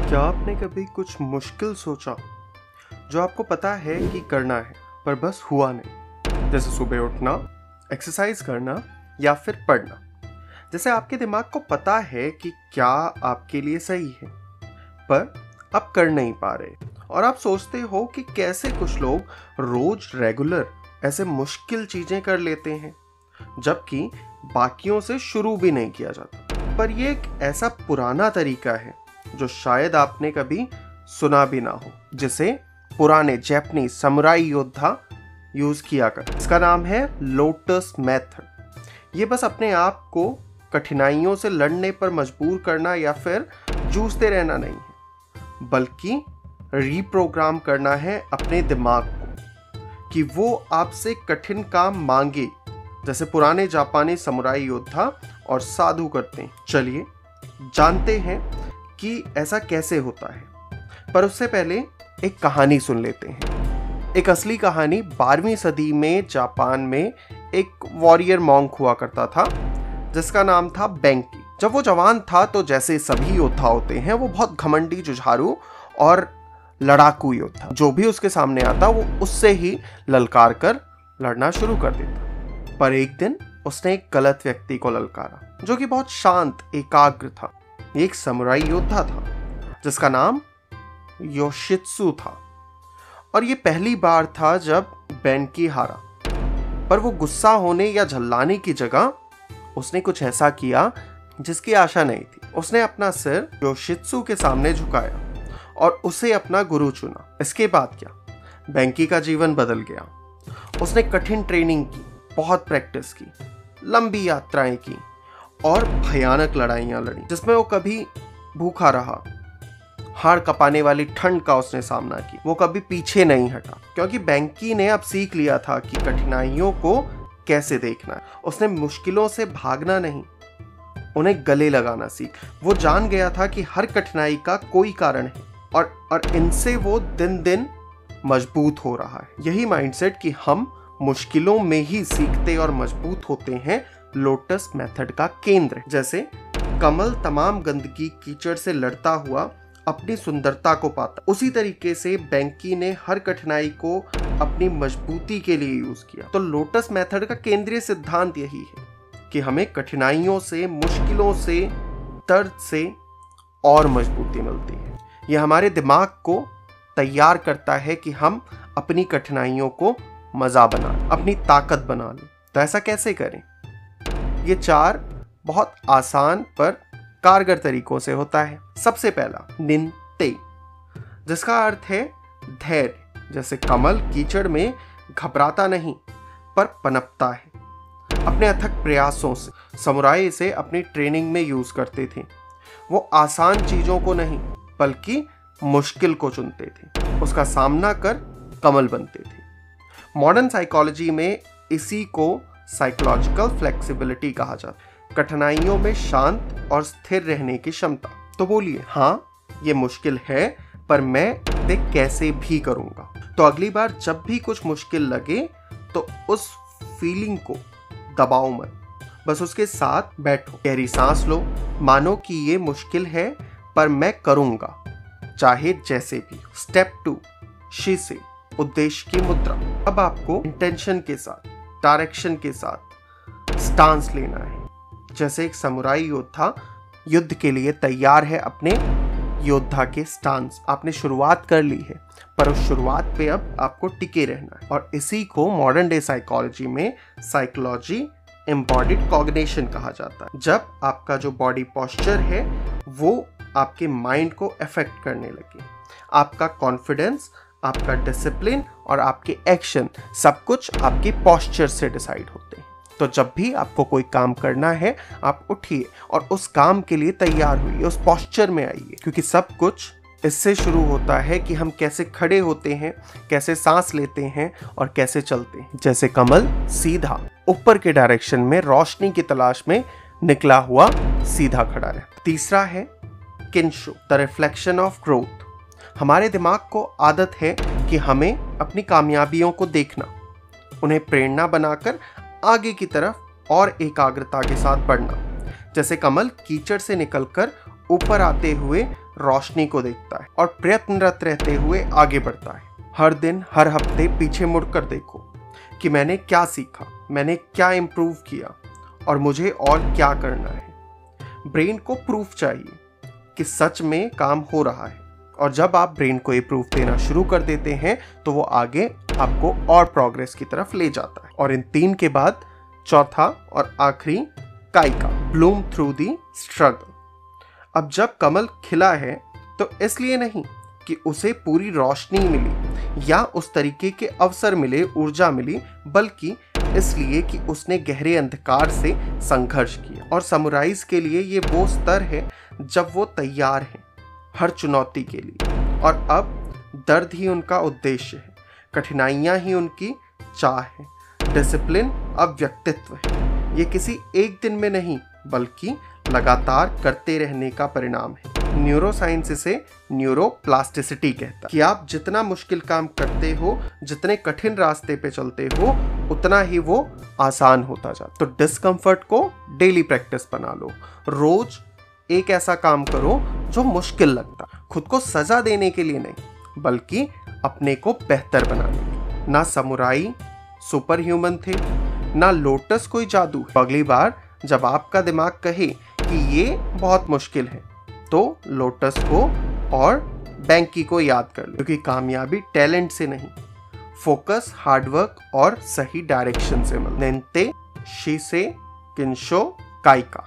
क्या आपने कभी कुछ मुश्किल सोचा जो आपको पता है कि करना है पर बस हुआ नहीं? जैसे सुबह उठना, एक्सरसाइज करना या फिर पढ़ना। जैसे आपके दिमाग को पता है कि क्या आपके लिए सही है पर आप कर नहीं पा रहे, और आप सोचते हो कि कैसे कुछ लोग रोज रेगुलर ऐसे मुश्किल चीजें कर लेते हैं जबकि बाकियों से शुरू भी नहीं किया जाता। पर यह एक ऐसा पुराना तरीका है जो शायद आपने कभी सुना भी ना हो, जिसे पुराने जापानी समुराई योद्धा यूज किया कर। इसका नाम है लोटस मेथड। ये बस अपने आप को कठिनाइयों से लड़ने पर मजबूर करना या फिर जूझते रहना नहीं है, बल्कि रीप्रोग्राम करना है अपने दिमाग को कि वो आपसे कठिन काम मांगे, जैसे पुराने जापानी समुराई योद्धा और साधु करते हैं। चलिए जानते हैं कि ऐसा कैसे होता है, पर उससे पहले एक कहानी सुन लेते हैं। एक असली कहानी 12वीं सदी में जापान में एक वॉरियर मॉन्क हुआ करता था जिसका नाम था बेंकी। जब वो जवान था तो जैसे सभी योद्धा होते हैं, वो बहुत घमंडी, जुझारू और लड़ाकू योद्धा। जो भी उसके सामने आता वो उससे ही ललकार कर लड़ना शुरू कर देता। पर एक दिन उसने एक गलत व्यक्ति को ललकारा जो कि बहुत शांत, एकाग्र था। एक समुराई योद्धा था जिसका नाम योशित्सु था, और ये पहली बार था जब बेंकी हारा। पर वो गुस्सा होने या झल्लाने की जगह उसने कुछ ऐसा किया जिसकी आशा नहीं थी। उसने अपना सिर योशित्सु के सामने झुकाया और उसे अपना गुरु चुना। इसके बाद क्या, बेंकी का जीवन बदल गया। उसने कठिन ट्रेनिंग की, बहुत प्रैक्टिस की, लंबी यात्राएं की और भयानक लड़ाइयां लड़ी जिसमें वो कभी भूखा रहा। हाड़ कपाने वाली ठंड का उसने सामना किया। वो कभी पीछे नहीं हटा, क्योंकि बेंकी ने अब सीख लिया था कि कठिनाइयों को कैसे देखना है। उसने मुश्किलों से भागना नहीं, उन्हें गले लगाना सीख। वो जान गया था कि हर कठिनाई का कोई कारण है और इनसे वो दिन दिन मजबूत हो रहा है। यही माइंडसेट कि हम मुश्किलों में ही सीखते और मजबूत होते हैं लोटस मेथड का केंद्र। जैसे कमल तमाम गंदगी कीचड़ से लड़ता हुआ अपनी सुंदरता को पाता, उसी तरीके से बेंकी ने हर कठिनाई को अपनी मजबूती के लिए यूज किया। तो लोटस मेथड का केंद्रीय सिद्धांत यही है कि हमें कठिनाइयों से, मुश्किलों से, दर्द से और मजबूती मिलती है। यह हमारे दिमाग को तैयार करता है कि हम अपनी कठिनाइयों को मजा बना लें, अपनी ताकत बना लें। तो ऐसा कैसे करें? ये 4 बहुत आसान पर कारगर तरीकों से होता है। सबसे पहला निन्ते, जिसका अर्थ है धैर्य। जैसे कमल कीचड़ में घबराता नहीं पर पनपता है अपने अथक प्रयासों से। समुराई इसे अपनी ट्रेनिंग में यूज करते थे। वो आसान चीजों को नहीं बल्कि मुश्किल को चुनते थे, उसका सामना कर कमल बनते थे। मॉडर्न साइकोलॉजी में इसी को साइकोलॉजिकल फ्लेक्सिबिलिटी कहा जाता है, कठिनाइयों में शांत और स्थिर रहने की क्षमता। तो बोलिए, हाँ ये मुश्किल है पर मैं इसे कैसे भी करूंगा। तो अगली बार जब भी कुछ मुश्किल लगे तो उस फीलिंग को दबाओ मत, बस उसके साथ बैठो, गहरी सांस लो, मानो कि ये मुश्किल है पर मैं करूंगा चाहे जैसे भी। स्टेप 2 शीसे, उद्देश्य की मुद्रा। अब आपको इंटेंशन के साथ, डायरेक्शन के साथ स्टांस लेना है। जैसे एक समुराई योद्धा युद्ध के लिए तैयार है अपने योद्धा के स्टांस। आपने शुरुआत कर ली है पर उस शुरुआत पे अब आपको टिके रहना है, और इसी को मॉडर्न डे साइकोलॉजी में साइकोलॉजी एम्बॉडीड कॉग्निशन कहा जाता है। जब आपका जो बॉडी पोस्चर है वो आपके माइंड को अफेक्ट करने लगे, आपका कॉन्फिडेंस, आपका डिसिप्लिन और आपके एक्शन, सब कुछ आपके पोस्चर से डिसाइड होते हैं। तो जब भी आपको कोई काम करना है, आप उठिए और उस काम के लिए तैयार हुइए, उस पोस्चर में आइए, क्योंकि सब कुछ इससे शुरू होता है कि हम कैसे खड़े होते हैं, कैसे सांस लेते हैं और कैसे चलते हैं। जैसे कमल सीधा ऊपर के डायरेक्शन में रोशनी की तलाश में निकला हुआ सीधा खड़ा रहे। तीसरा है किंशु, द रिफ्लेक्शन ऑफ ग्रोथ। हमारे दिमाग को आदत है कि हमें अपनी कामयाबियों को देखना, उन्हें प्रेरणा बनाकर आगे की तरफ और एकाग्रता के साथ बढ़ना। जैसे कमल कीचड़ से निकलकर ऊपर आते हुए रोशनी को देखता है और प्रयत्नरत रहते हुए आगे बढ़ता है। हर दिन हर हफ्ते पीछे मुड़कर देखो कि मैंने क्या सीखा, मैंने क्या इम्प्रूव किया और मुझे और क्या करना है। ब्रेन को प्रूफ चाहिए कि सच में काम हो रहा है, और जब आप ब्रेन को ये प्रूफ देना शुरू कर देते हैं तो वो आगे आपको और प्रोग्रेस की तरफ ले जाता है। और इन 3 के बाद चौथा और आखिरी काइका, ब्लूम थ्रू दी स्ट्रगल। अब जब कमल खिला है तो इसलिए नहीं कि उसे पूरी रोशनी मिली या उस तरीके के अवसर मिले, ऊर्जा मिली, बल्कि इसलिए कि उसने गहरे अंधकार से संघर्ष किया। और समुराइज के लिए ये वो स्तर है जब वो तैयार हैं हर चुनौती के लिए, और अब दर्द ही उनका उद्देश्य है, कठिनाइयां ही उनकी चाह है, डिसिप्लिन अब व्यक्तित्व है। ये किसी एक दिन में नहीं बल्कि लगातार करते रहने का परिणाम है। न्यूरोसाइंस इसे न्यूरोप्लास्टिसिटी कहता है कि आप जितना मुश्किल काम करते हो, जितने कठिन रास्ते पे चलते हो, उतना ही वो आसान होता जाता। तो डिस्कम्फर्ट को डेली प्रैक्टिस बना लो। रोज एक ऐसा काम करो जो मुश्किल लगता, खुद को सजा देने के लिए नहीं बल्कि अपने को बेहतर बनाने के लिए। ना समुराई सुपर ह्यूमन थे, ना लोटस कोई जादू। अगली बार जब आपका दिमाग कहे कि ये बहुत मुश्किल है तो लोटस को और बैंकी को याद कर लो, क्योंकि कामयाबी टैलेंट से नहीं, फोकस, हार्डवर्क और सही डायरेक्शन से मिलती है। नेन्ते शिसे किंशो काइका।